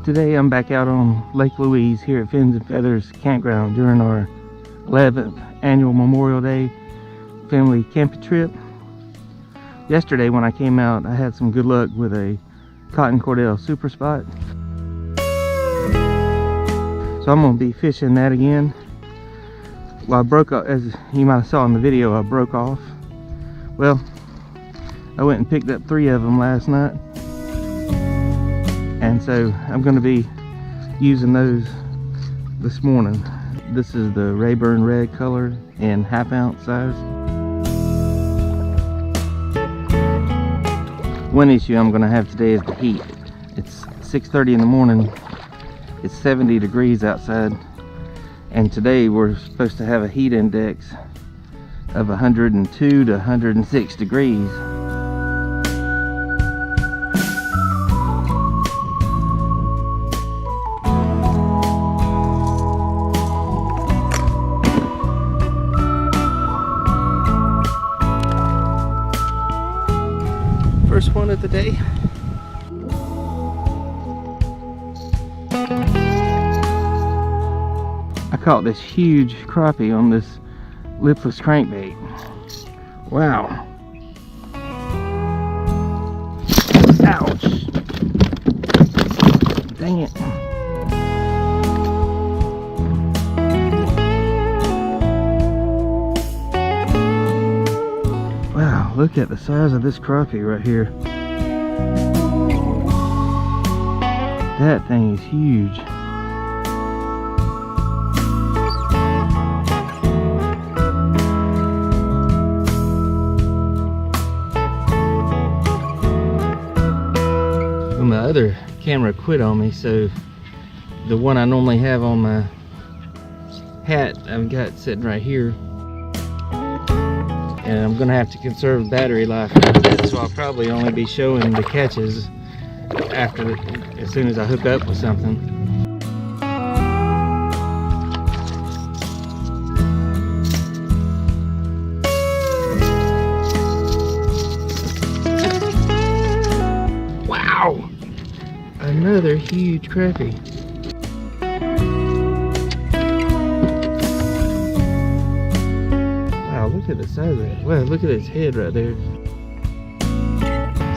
Today I'm back out on Lake Louise here at Fins and Feathers Campground during our 11th annual Memorial Day family camping trip. Yesterday when I came out, I had some good luck with a cotton Cordell super spot. So I'm going to be fishing that again. Well, I broke off, as you might have saw in the video, I broke off. Well, I went and picked up 3 of them last night. And so I'm going to be using those this morning. This is the Rayburn red color in 1/2 ounce size. One issue I'm going to have today is the heat. It's 6:30 in the morning. It's 70 degrees outside. And today we're supposed to have a heat index of 102 to 106 degrees. First one of the day. I caught this huge crappie on this Lipless crankbait. Wow. Ouch. Dang it. Wow, look at the size of this crappie right here. That thing is huge. Well, my other camera quit on me, so the one I normally have on my hat I've got sitting right here. And I'm gonna have to conserve battery life with that, so I'll probably only be showing the catches as soon as I hook up with something. Wow! Another huge crappie. Look at the size of that. Wow, look at its head right there.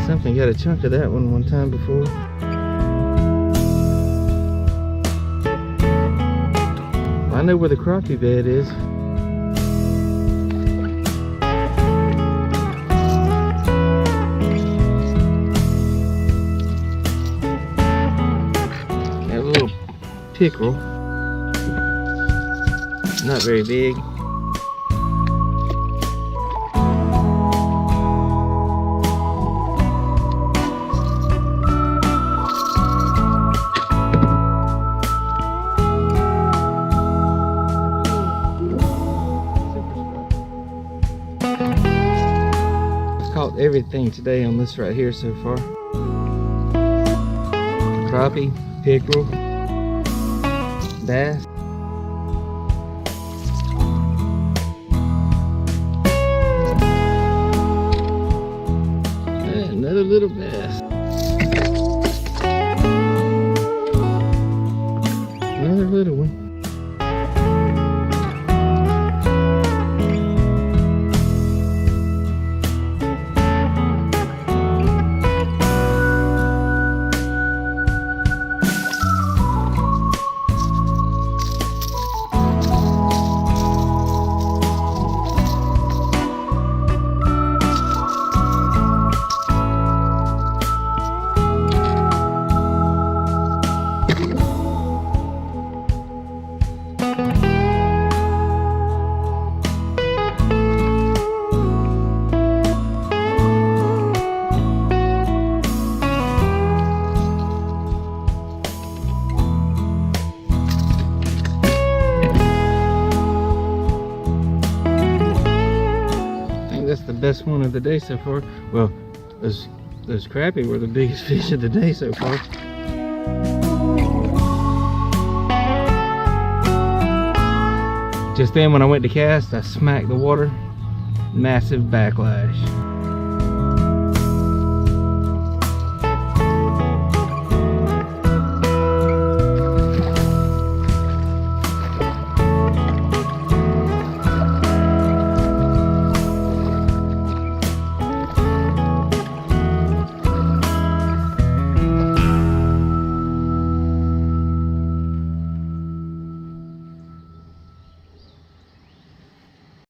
Something got a chunk of that one time before. I know where the crappie bed is. That little pickerel. Not very big. Caught everything today on this right here so far. Crappie, pickerel, bass. And another little bass. Another little one. That's the best one of the day so far. Well, those crappie were the biggest fish of the day so far. Just then when I went to cast, I smacked the water. Massive backlash.